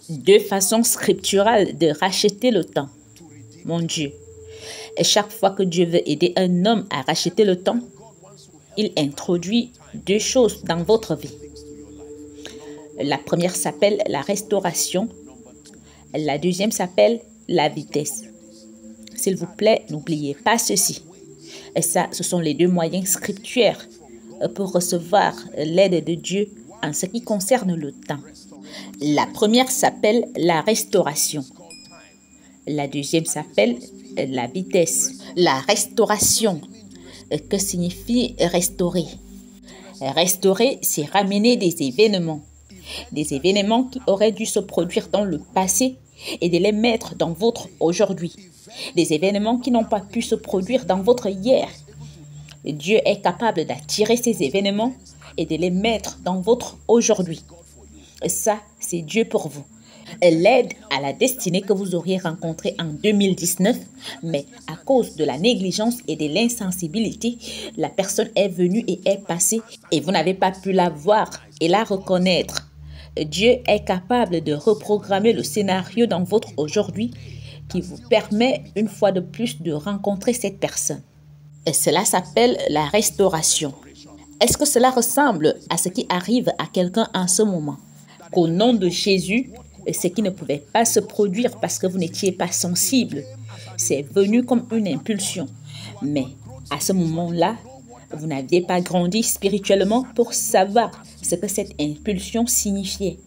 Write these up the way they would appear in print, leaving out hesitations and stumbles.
Deux façons scripturales de racheter le temps. Mon Dieu. Et chaque fois que Dieu veut aider un homme à racheter le temps, il introduit deux choses dans votre vie. La première s'appelle la restauration. La deuxième s'appelle la vitesse. S'il vous plaît, n'oubliez pas ceci. Et ça, ce sont les deux moyens scripturaires pour recevoir l'aide de Dieu en ce qui concerne le temps. La première s'appelle la restauration. La deuxième s'appelle la vitesse. La restauration, que signifie restaurer? Restaurer, c'est ramener des événements qui auraient dû se produire dans le passé et de les mettre dans votre aujourd'hui. Des événements qui n'ont pas pu se produire dans votre hier. Dieu est capable d'attirer ces événements et de les mettre dans votre aujourd'hui. Ça, c'est Dieu pour vous. L'aide à la destinée que vous auriez rencontrée en 2019, mais à cause de la négligence et de l'insensibilité, la personne est venue et est passée et vous n'avez pas pu la voir et la reconnaître. Dieu est capable de reprogrammer le scénario dans votre aujourd'hui qui vous permet une fois de plus de rencontrer cette personne. Et cela s'appelle la restauration. Est-ce que cela ressemble à ce qui arrive à quelqu'un en ce moment? Qu'au nom de Jésus, ce qui ne pouvait pas se produire parce que vous n'étiez pas sensible, c'est venu comme une impulsion. Mais à ce moment-là, vous n'aviez pas grandi spirituellement pour savoir ce que cette impulsion signifiait.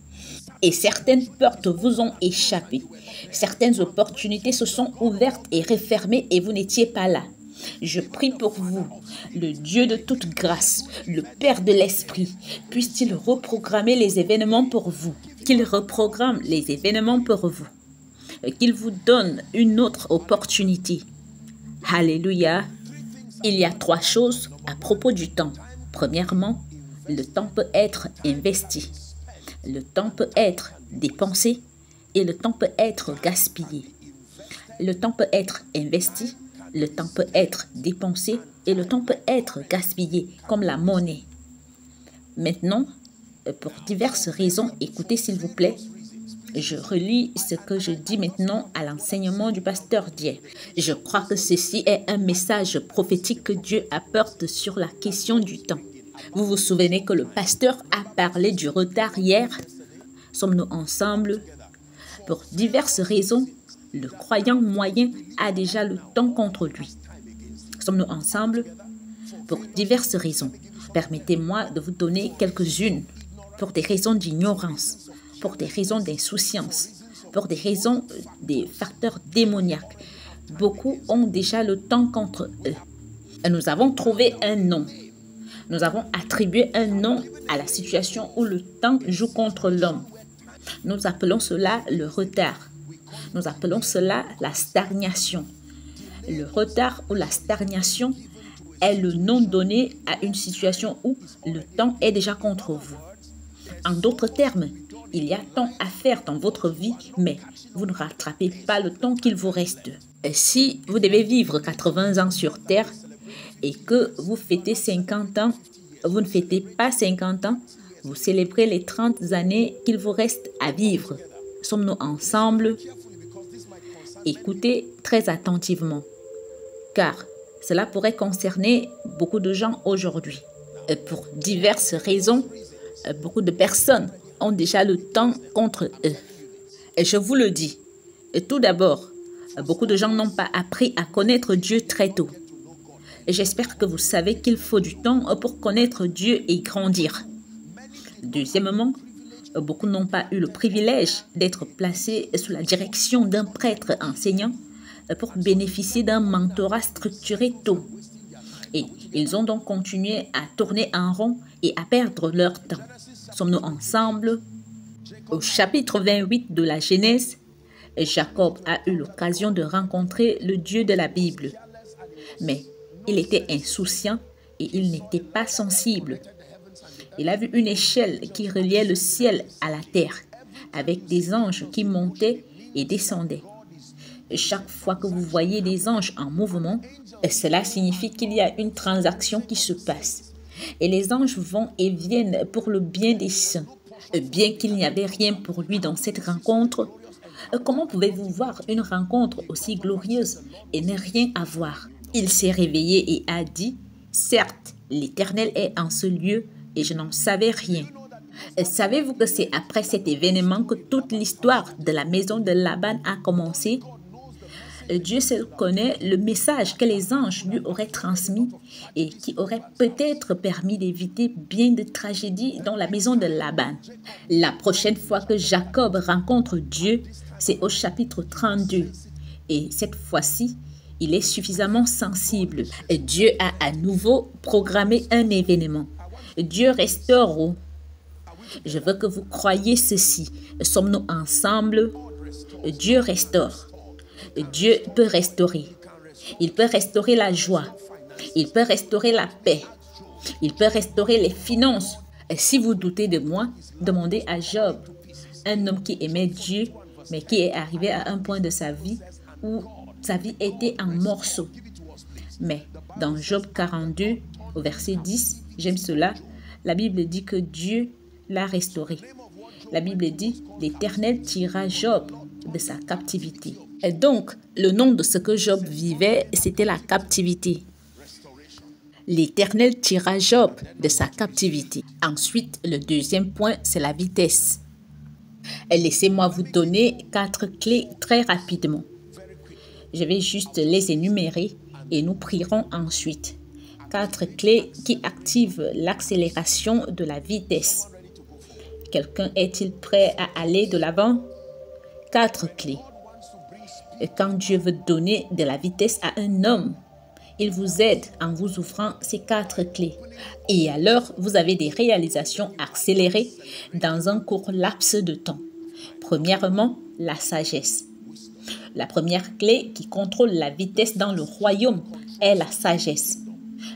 Et certaines portes vous ont échappé. Certaines opportunités se sont ouvertes et refermées et vous n'étiez pas là. Je prie pour vous, le Dieu de toute grâce, le Père de l'Esprit, puisse-t-il reprogrammer les événements pour vous, qu'il reprogramme les événements pour vous, qu'il vous donne une autre opportunité. Alléluia. Il y a trois choses à propos du temps. Premièrement, le temps peut être investi, le temps peut être dépensé et le temps peut être gaspillé. Le temps peut être investi, le temps peut être dépensé et le temps peut être gaspillé comme la monnaie. Maintenant, pour diverses raisons, écoutez s'il vous plaît, je relis ce que je dis maintenant à l'enseignement du pasteur Dieu. Je crois que ceci est un message prophétique que Dieu apporte sur la question du temps. Vous vous souvenez que le pasteur a parlé du retard hier? Sommes-nous ensemble? Pour diverses raisons, le croyant moyen a déjà le temps contre lui. Sommes-nous ensemble? Pour diverses raisons. Permettez-moi de vous donner quelques-unes. Pour des raisons d'ignorance, pour des raisons d'insouciance, pour des raisons des facteurs démoniaques. Beaucoup ont déjà le temps contre eux. Et nous avons trouvé un nom. Nous avons attribué un nom à la situation où le temps joue contre l'homme. Nous appelons cela le retard. Nous appelons cela la stagnation. Le retard ou la stagnation est le nom donné à une situation où le temps est déjà contre vous. En d'autres termes, il y a tant à faire dans votre vie, mais vous ne rattrapez pas le temps qu'il vous reste. Et si vous devez vivre 80 ans sur Terre et que vous fêtez 50 ans, vous ne fêtez pas 50 ans, vous célébrez les 30 années qu'il vous reste à vivre. Sommes-nous ensemble? Écoutez très attentivement, car cela pourrait concerner beaucoup de gens aujourd'hui. Pour diverses raisons, beaucoup de personnes ont déjà le temps contre eux. Et je vous le dis, tout d'abord, beaucoup de gens n'ont pas appris à connaître Dieu très tôt. Et j'espère que vous savez qu'il faut du temps pour connaître Dieu et grandir. Deuxièmement, beaucoup n'ont pas eu le privilège d'être placés sous la direction d'un prêtre enseignant pour bénéficier d'un mentorat structuré tôt. Et ils ont donc continué à tourner en rond et à perdre leur temps. Sommes-nous ensemble? Au chapitre 28 de la Genèse, Jacob a eu l'occasion de rencontrer le Dieu de la Bible. Mais il était insouciant et il n'était pas sensible. Il a vu une échelle qui reliait le ciel à la terre, avec des anges qui montaient et descendaient. Chaque fois que vous voyez des anges en mouvement, cela signifie qu'il y a une transaction qui se passe. Et les anges vont et viennent pour le bien des saints. Bien qu'il n'y avait rien pour lui dans cette rencontre, comment pouvez-vous voir une rencontre aussi glorieuse et ne rien avoir? Il s'est réveillé et a dit, certes, l'Éternel est en ce lieu et je n'en savais rien. Savez-vous que c'est après cet événement que toute l'histoire de la maison de Laban a commencé? Dieu seul connaît le message que les anges lui auraient transmis et qui aurait peut-être permis d'éviter bien de tragédies dans la maison de Laban. La prochaine fois que Jacob rencontre Dieu, c'est au chapitre 32. Et cette fois-ci, il est suffisamment sensible. Dieu a à nouveau programmé un événement. Dieu restaure. Je veux que vous croyiez ceci. Sommes-nous ensemble? Dieu restaure. Dieu peut restaurer. Il peut restaurer la joie. Il peut restaurer la paix. Il peut restaurer les finances. Et si vous doutez de moi, demandez à Job, un homme qui aimait Dieu, mais qui est arrivé à un point de sa vie où sa vie était en morceaux. Mais dans Job 42, au verset 10, j'aime cela, la Bible dit que Dieu l'a restauré. La Bible dit, l'Éternel tira Job de sa captivité. Et donc, le nom de ce que Job vivait, c'était la captivité. L'Éternel tira Job de sa captivité. Ensuite, le deuxième point, c'est la vitesse. Et laissez-moi vous donner 4 clés très rapidement. Je vais juste les énumérer et nous prierons ensuite. 4 clés qui activent l'accélération de la vitesse. Quelqu'un est-il prêt à aller de l'avant? 4 clés. Et quand Dieu veut donner de la vitesse à un homme, il vous aide en vous offrant ces 4 clés. Et alors, vous avez des réalisations accélérées dans un court laps de temps. Premièrement, la sagesse. La première clé qui contrôle la vitesse dans le royaume est la sagesse.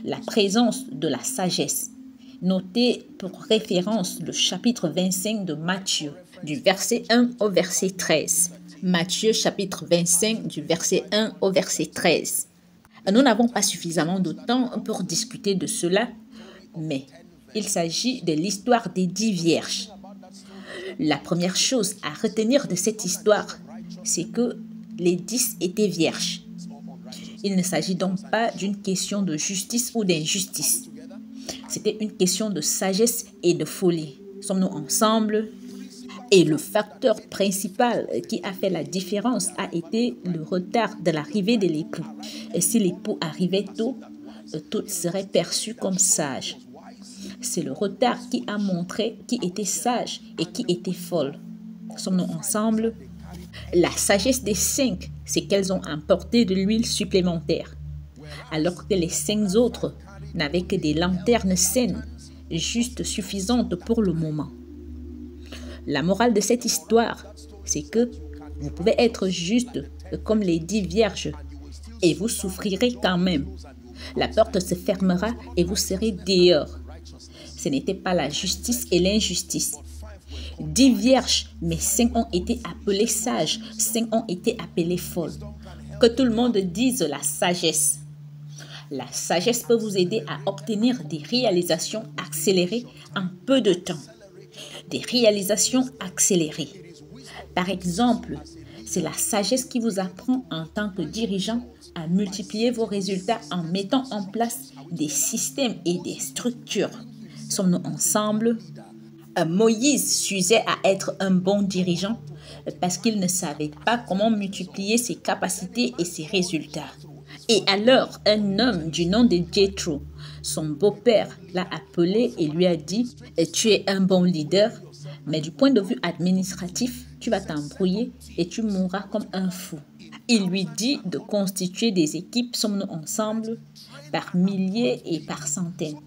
La présence de la sagesse. Notez pour référence le chapitre 25 de Matthieu, du verset 1 au verset 13. Matthieu chapitre 25 du verset 1 au verset 13. Nous n'avons pas suffisamment de temps pour discuter de cela, mais il s'agit de l'histoire des 10 vierges. La première chose à retenir de cette histoire, c'est que les 10 étaient vierges. Il ne s'agit donc pas d'une question de justice ou d'injustice. C'était une question de sagesse et de folie. Sommes-nous ensemble? Et le facteur principal qui a fait la différence a été le retard de l'arrivée de l'époux. Et si l'époux arrivait tôt, tout serait perçu comme sage. C'est le retard qui a montré qui était sage et qui était folle. Sommes-nous ensemble? La sagesse des 5, c'est qu'elles ont apporté de l'huile supplémentaire, alors que les 5 autres n'avaient que des lanternes saines, juste suffisantes pour le moment. La morale de cette histoire, c'est que vous pouvez être juste comme les 10 vierges et vous souffrirez quand même. La porte se fermera et vous serez dehors. Ce n'était pas la justice et l'injustice. 10 vierges, mais 5 ont été appelées sages, 5 ont été appelées folles. Que tout le monde dise la sagesse. La sagesse peut vous aider à obtenir des réalisations accélérées en peu de temps. Des réalisations accélérées. Par exemple, c'est la sagesse qui vous apprend en tant que dirigeant à multiplier vos résultats en mettant en place des systèmes et des structures. Sommes-nous ensemble? Moïse s'usait à être un bon dirigeant parce qu'il ne savait pas comment multiplier ses capacités et ses résultats. Et alors, un homme du nom de Jéthro, son beau-père, l'a appelé et lui a dit « Tu es un bon leader, mais du point de vue administratif, tu vas t'embrouiller et tu mourras comme un fou. » Il lui dit de constituer des équipes, sommes-nous ensemble, par milliers et par centaines,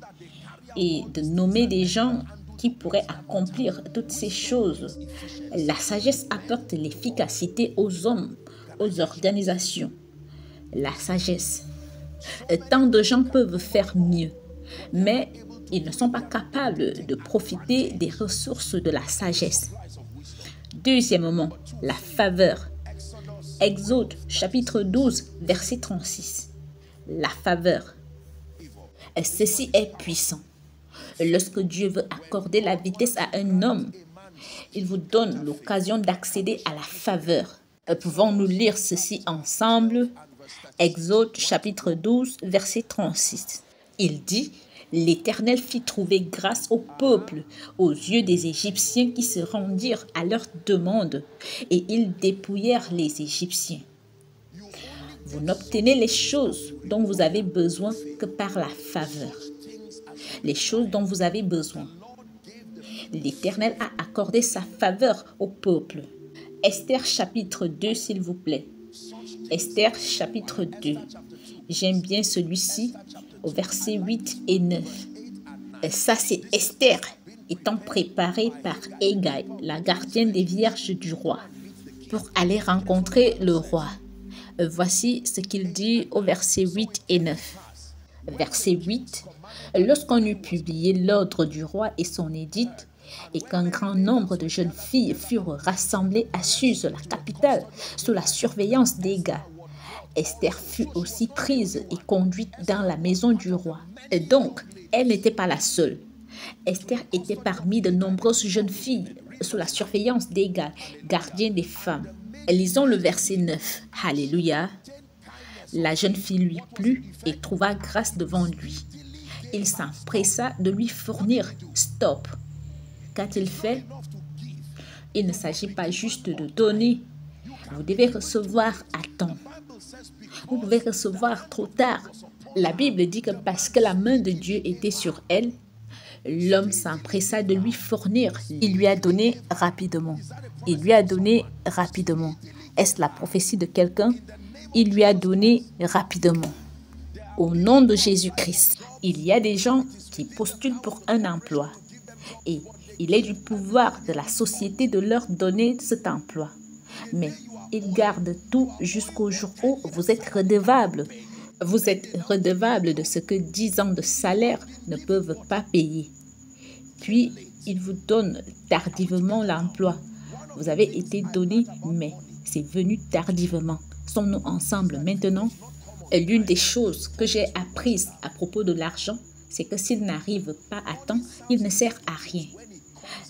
et de nommer des gens qui pourraient accomplir toutes ces choses. La sagesse apporte l'efficacité aux hommes, aux organisations. La sagesse. Tant de gens peuvent faire mieux, mais ils ne sont pas capables de profiter des ressources de la sagesse. Deuxièmement, la faveur. Exode chapitre 12, verset 36. La faveur. Ceci est puissant. Lorsque Dieu veut accorder la vitesse à un homme, Il vous donne l'occasion d'accéder à la faveur. Pouvons-nous lire ceci ensemble? Exode chapitre 12, verset 36. Il dit: L'Éternel fit trouver grâce au peuple aux yeux des Égyptiens qui se rendirent à leur demande, et ils dépouillèrent les Égyptiens. Vous n'obtenez les choses dont vous avez besoin que par la faveur. Les choses dont vous avez besoin. L'Éternel a accordé sa faveur au peuple. Esther chapitre 2, s'il vous plaît. Esther chapitre 2. J'aime bien celui-ci au verset 8 et 9. Ça, c'est Esther étant préparée par Hégai, la gardienne des vierges du roi, pour aller rencontrer le roi. Voici ce qu'il dit au verset 8 et 9. Verset 8. Lorsqu'on eut publié l'ordre du roi et son édit, et qu'un grand nombre de jeunes filles furent rassemblées à Suse, la capitale, sous la surveillance d'Hégai, Esther fut aussi prise et conduite dans la maison du roi. Et donc, elle n'était pas la seule. Esther était parmi de nombreuses jeunes filles sous la surveillance d'Hégai, gardien des femmes. Lisons le verset 9. Alléluia. La jeune fille lui plut et trouva grâce devant lui. Il s'empressa de lui fournir. Stop. Qu'a-t-il fait? Il ne s'agit pas juste de donner. Vous devez recevoir à temps. Vous pouvez recevoir trop tard. La Bible dit que parce que la main de Dieu était sur elle, l'homme s'empressa de lui fournir. Il lui a donné rapidement. Il lui a donné rapidement. Est-ce la prophétie de quelqu'un? Il lui a donné rapidement. Au nom de Jésus-Christ, il y a des gens qui postulent pour un emploi. Et il est du pouvoir de la société de leur donner cet emploi. Mais ils gardent tout jusqu'au jour où vous êtes redevable. Vous êtes redevable de ce que 10 ans de salaire ne peuvent pas payer. Puis, ils vous donnent tardivement l'emploi. Vous avez été donné, mais c'est venu tardivement. Sommes-nous ensemble maintenant? Et l'une des choses que j'ai apprises à propos de l'argent, c'est que s'il n'arrive pas à temps, il ne sert à rien.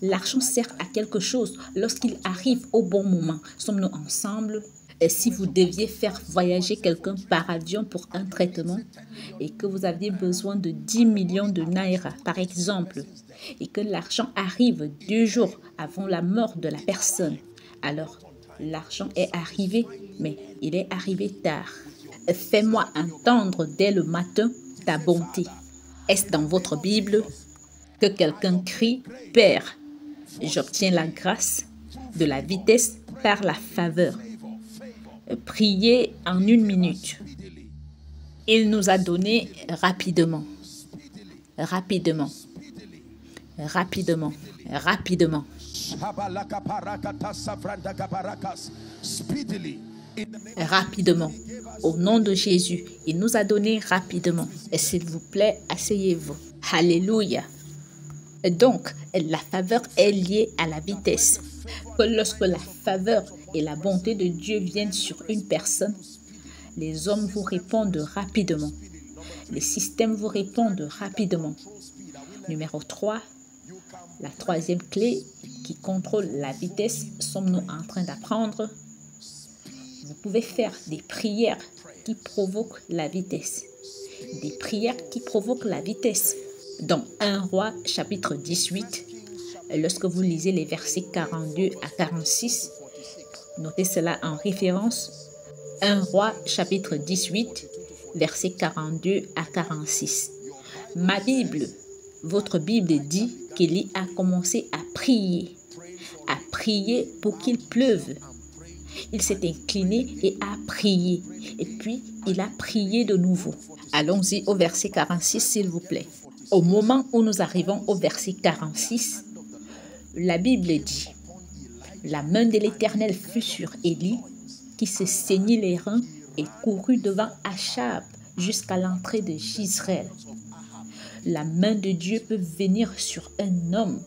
L'argent sert à quelque chose lorsqu'il arrive au bon moment. Sommes-nous ensemble? Et si vous deviez faire voyager quelqu'un par avion pour un traitement et que vous aviez besoin de 10 millions de naira, par exemple, et que l'argent arrive 2 jours avant la mort de la personne, alors l'argent est arrivé, mais il est arrivé tard. Fais-moi entendre dès le matin ta bonté. Est-ce dans votre Bible que quelqu'un crie « Père, j'obtiens la grâce de la vitesse par la faveur ». Priez en 1 minute. Il nous a donné rapidement, rapidement, rapidement, rapidement. Rapidement. Au nom de Jésus, il nous a donné rapidement. Et s'il vous plaît, asseyez-vous. Alléluia. Donc, la faveur est liée à la vitesse. Que lorsque la faveur et la bonté de Dieu viennent sur une personne, les hommes vous répondent rapidement. Les systèmes vous répondent rapidement. Numéro 3, la troisième clé qui contrôle la vitesse, sommes-nous en train d'apprendre? Vous pouvez faire des prières qui provoquent la vitesse. Des prières qui provoquent la vitesse. Dans 1 Roi, chapitre 18, lorsque vous lisez les versets 42 à 46, notez cela en référence. 1 Roi, chapitre 18, versets 42 à 46. Ma Bible, votre Bible dit qu'Élie a commencé à prier pour qu'il pleuve. Il s'est incliné et a prié. Et puis, il a prié de nouveau. Allons-y au verset 46, s'il vous plaît. Au moment où nous arrivons au verset 46, la Bible dit « La main de l'Éternel fut sur Élie, qui se saignit les reins et courut devant Achab jusqu'à l'entrée de Jezreel. » La main de Dieu peut venir sur un homme